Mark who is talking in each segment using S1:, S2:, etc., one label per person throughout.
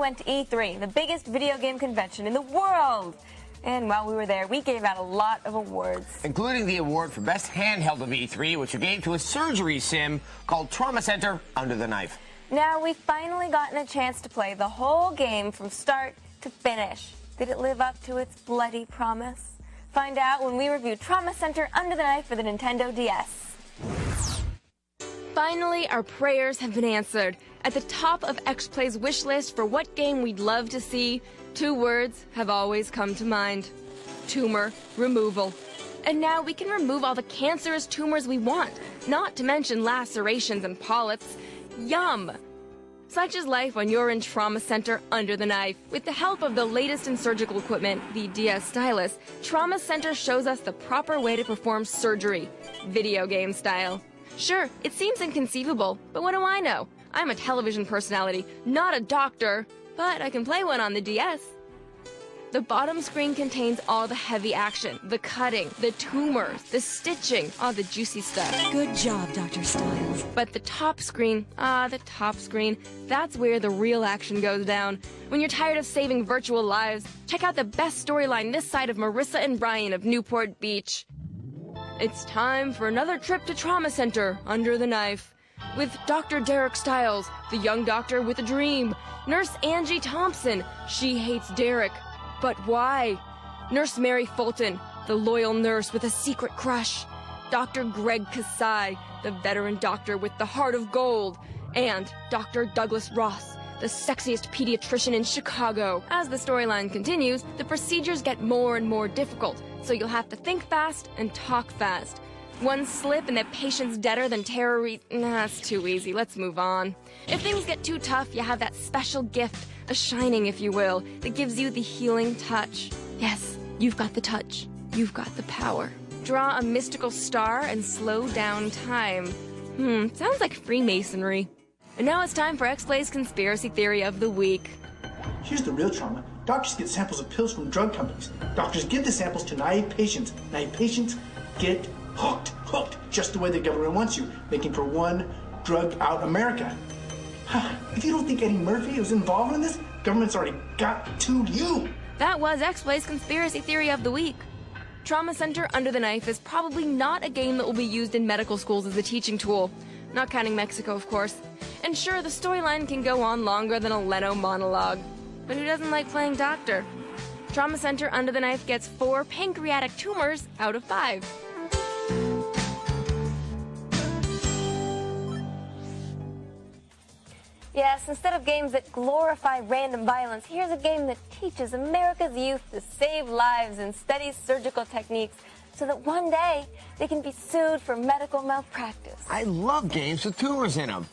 S1: went to E3, the biggest video game convention in the world. And while we were there, we gave out a lot of awards.
S2: Including the award for Best Handheld of E3, which we gave to a surgery sim called Trauma Center Under the Knife.
S1: Now, we've finally gotten a chance to play the whole game from start to finish. Did it live up to its bloody promise? Find out when we review Trauma Center Under the Knife for the Nintendo DS.
S3: Finally, our prayers have been answered. At the top of xplay's wish list for what game we'd love to see, 2 words have always come to mind. Tumor removal. And now we can remove all the cancerous tumors we want, not to mention lacerations and polyps. Yum! Such is life when you're in Trauma Center Under the Knife. With the help of the latest in surgical equipment, the DS Stylus, Trauma Center shows us the proper way to perform surgery, video game style. Sure, it seems inconceivable, but what do I know? I'm a television personality, not a doctor, but I can play one on the DS. The bottom screen contains all the heavy action, the cutting, the tumors, the stitching, all the juicy stuff.
S4: Good job, Dr. Styles.
S3: But the top screen, that's where the real action goes down. When you're tired of saving virtual lives, check out the best storyline this side of Marissa and Brian of Newport Beach. It's time for another trip to Trauma Center Under the Knife. With Dr. Derek Stiles, the young doctor with a dream. Nurse Angie Thompson, she hates Derek. But why? Nurse Mary Fulton, the loyal nurse with a secret crush. Dr. Greg Kasai, the veteran doctor with the heart of gold. And Dr. Douglas Ross, the sexiest pediatrician in Chicago. As the storyline continues, the procedures get more and more difficult, so you'll have to think fast and talk fast. One slip and the patient's deader than that's too easy. Let's move on. If things get too tough, you have that special gift, a shining, if you will, that gives you the healing touch. Yes, you've got the touch. You've got the power. Draw a mystical star and slow down time. Sounds like Freemasonry. And now it's time for xplay's conspiracy theory of the week.
S5: Here's the real trauma. Doctors get samples of pills from drug companies. Doctors give the samples to naive patients. Naive patients get hooked, just the way the government wants you, making for one drug-out America. If you don't think Eddie Murphy was involved in this, government's already got to you.
S3: That was xplay's conspiracy theory of the week. Trauma Center Under the Knife is probably not a game that will be used in medical schools as a teaching tool. Not counting Mexico, of course. And sure, the storyline can go on longer than a Leno monologue. But who doesn't like playing doctor? Trauma Center Under the Knife gets 4 pancreatic tumors out of 5.
S1: Yes, instead of games that glorify random violence, here's a game that teaches America's youth to save lives and study surgical techniques so that one day they can be sued for medical malpractice.
S2: I love games with tumors in them.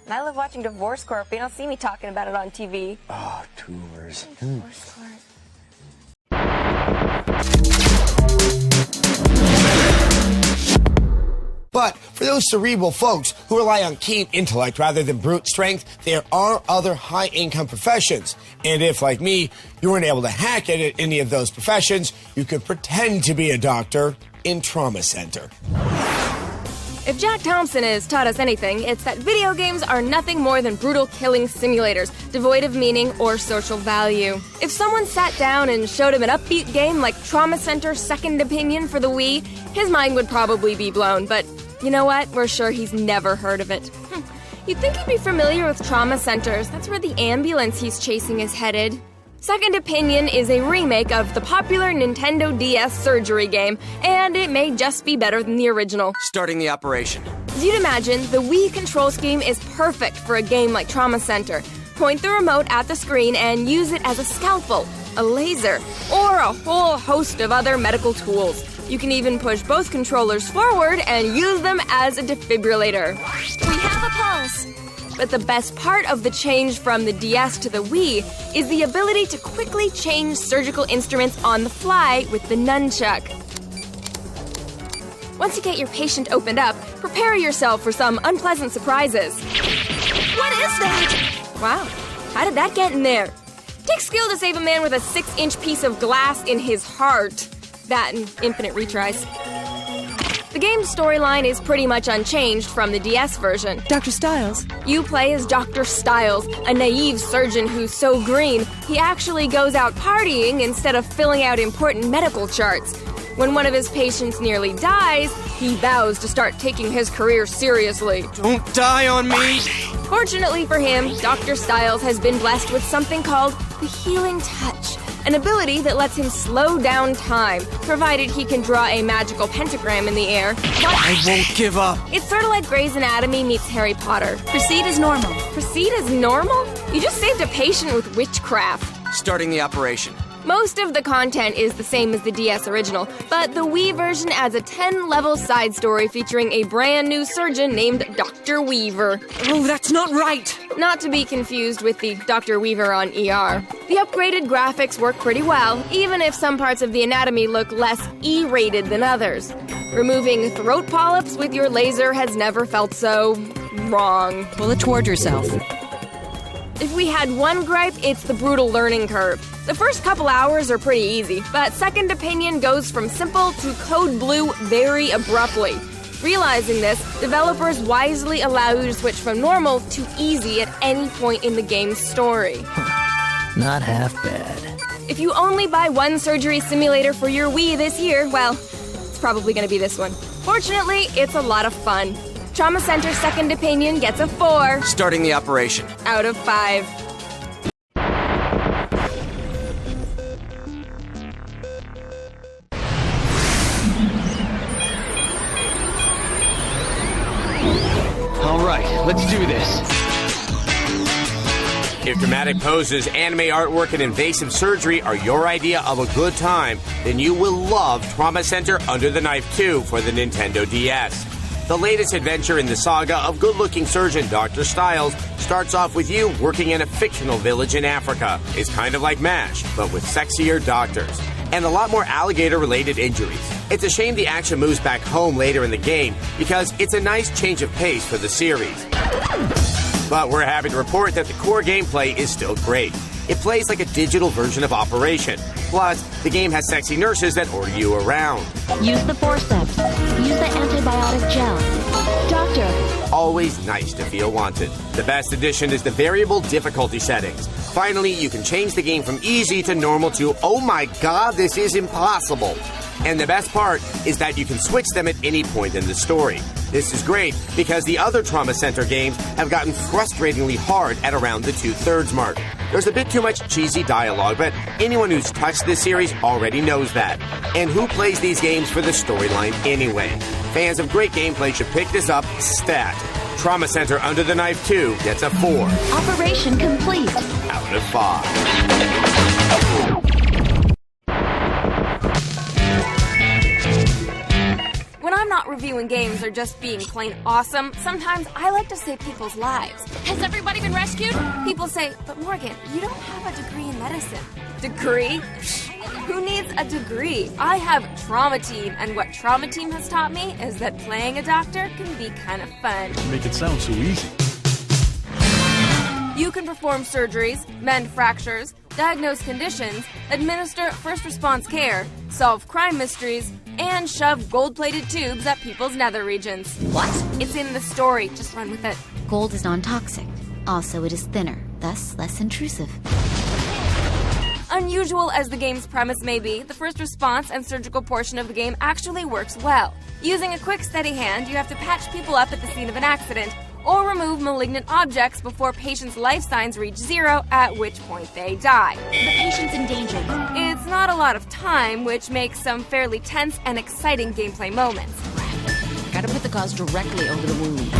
S1: And I love watching Divorce Court, but you don't see me talking about it on TV.
S2: Oh, tumors.
S1: Divorce Court.
S6: But for those cerebral folks who rely on keen intellect rather than brute strength, there are other high-income professions. And if, like me, you weren't able to hack at any of those professions, you could pretend to be a doctor in Trauma Center.
S3: If Jack Thompson has taught us anything, it's that video games are nothing more than brutal killing simulators, devoid of meaning or social value. If someone sat down and showed him an upbeat game like Trauma Center Second Opinion for the Wii, his mind would probably be blown, but you know what? We're sure he's never heard of it. You'd think he'd be familiar with trauma centers. That's where the ambulance he's chasing is headed. Second Opinion is a remake of the popular Nintendo DS surgery game, and it may just be better than the original.
S7: Starting the operation.
S3: As you'd imagine, the Wii control scheme is perfect for a game like Trauma Center. Point the remote at the screen and use it as a scalpel, a laser, or a whole host of other medical tools. You can even push both controllers forward and use them as a defibrillator.
S4: We have a pulse.
S3: But the best part of the change from the DS to the Wii is the ability to quickly change surgical instruments on the fly with the nunchuck. Once you get your patient opened up, prepare yourself for some unpleasant surprises.
S4: What is that?
S3: Wow, how did that get in there? Takes skill to save a man with a 6-inch piece of glass in his heart. That and infinite retries. The game's storyline is pretty much unchanged from the DS version.
S4: Dr. Stiles.
S3: You play as Dr. Stiles, a naive surgeon who's so green, he actually goes out partying instead of filling out important medical charts. When one of his patients nearly dies, he vows to start taking his career seriously.
S7: Don't die on me!
S3: Fortunately for him, Dr. Stiles has been blessed with something called the Healing Touch, an ability that lets him slow down time, provided he can draw a magical pentagram in the air.
S7: I won't give up.
S3: It's sort of like Grey's Anatomy meets Harry Potter.
S4: Proceed as normal.
S3: Proceed as normal? You just saved a patient with witchcraft.
S7: Starting the operation.
S3: Most of the content is the same as the DS original, but the Wii version adds a 10-level side story featuring a brand new surgeon named Dr. Weaver.
S4: Oh, that's not right.
S3: Not to be confused with the Dr. Weaver on ER. The upgraded graphics work pretty well, even if some parts of the anatomy look less E-rated than others. Removing throat polyps with your laser has never felt so wrong.
S4: Pull it toward yourself.
S3: If we had one gripe, it's the brutal learning curve. The first couple hours are pretty easy, but Second Opinion goes from simple to code blue very abruptly. Realizing this, developers wisely allow you to switch from normal to easy at any point in the game's story.
S8: Not half bad.
S3: If you only buy one surgery simulator for your Wii this year, well, it's probably gonna be this one. Fortunately, it's a lot of fun. Trauma Center Second Opinion gets a 4
S7: Starting the operation.
S3: out of 5.
S8: All right, let's do this.
S2: If dramatic poses, anime artwork, and invasive surgery are your idea of a good time, then you will love Trauma Center Under the Knife 2 for the Nintendo DS. The latest adventure in the saga of good-looking surgeon Dr. Stiles starts off with you working in a fictional village in Africa. It's kind of like MASH, but with sexier doctors. And a lot more alligator-related injuries. It's a shame the action moves back home later in the game, because it's a nice change of pace for the series. But we're happy to report that the core gameplay is still great. It plays like a digital version of Operation. Plus, the game has sexy nurses that order you around.
S9: Use the forceps. Use the antibiotic gel. Doctor.
S2: Always nice to feel wanted. The best addition is the variable difficulty settings. Finally, you can change the game from easy to normal to, oh my god, this is impossible. And the best part is that you can switch them at any point in the story. This is great because the other Trauma Center games have gotten frustratingly hard at around the 2/3 mark. There's a bit too much cheesy dialogue, but anyone who's touched this series already knows that. And who plays these games for the storyline anyway? Fans of great gameplay should pick this up stat. Trauma Center Under the Knife 2 gets a 4
S9: Operation complete.
S2: out of 5.
S3: When I'm not reviewing games or just being plain awesome, sometimes I like to save people's lives. Has everybody been rescued? People say, but Morgan, you don't have a degree in medicine. Degree? Who needs a degree? I have Trauma Team, and what Trauma Team has taught me is that playing a doctor can be kind of fun.
S10: Make it sound so easy.
S3: You can perform surgeries, mend fractures, diagnose conditions, administer first response care, solve crime mysteries, and shove gold-plated tubes at people's nether regions.
S9: What?
S3: It's in the story. Just run with it.
S9: Gold is non-toxic. Also, it is thinner, thus less intrusive.
S3: Unusual as the game's premise may be, the first response and surgical portion of the game actually works well. Using a quick, steady hand, you have to patch people up at the scene of an accident, or remove malignant objects before patients' life signs reach 0, at which point they die.
S9: The patient's in danger.
S3: It's not a lot of time, which makes some fairly tense and exciting gameplay moments.
S4: Gotta put the gauze directly over the wound.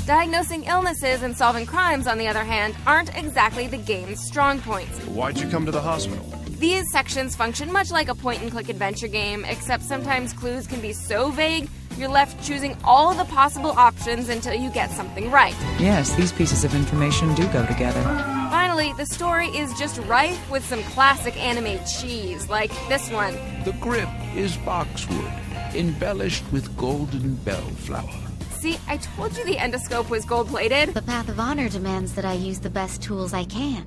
S3: Diagnosing illnesses and solving crimes, on the other hand, aren't exactly the game's strong points.
S10: Why'd you come to the hospital?
S3: These sections function much like a point-and-click adventure game, except sometimes clues can be so vague, you're left choosing all the possible options until you get something right.
S11: Yes, these pieces of information do go together.
S3: Finally, the story is just rife with some classic anime cheese, like this one.
S12: The grip is boxwood, embellished with golden bellflower.
S3: See, I told you the endoscope was gold-plated.
S9: The path of honor demands that I use the best tools I can.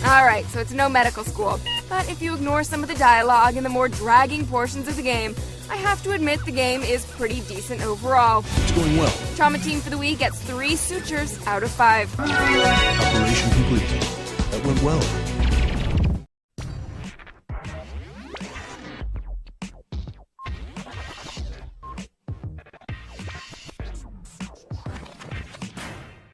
S3: Alright, so it's no medical school. But if you ignore some of the dialogue and the more dragging portions of the game, I have to admit the game is pretty decent overall.
S10: It's going well.
S3: Trauma Team for the Week gets 3 sutures out of 5.
S10: Operation complete. That went well.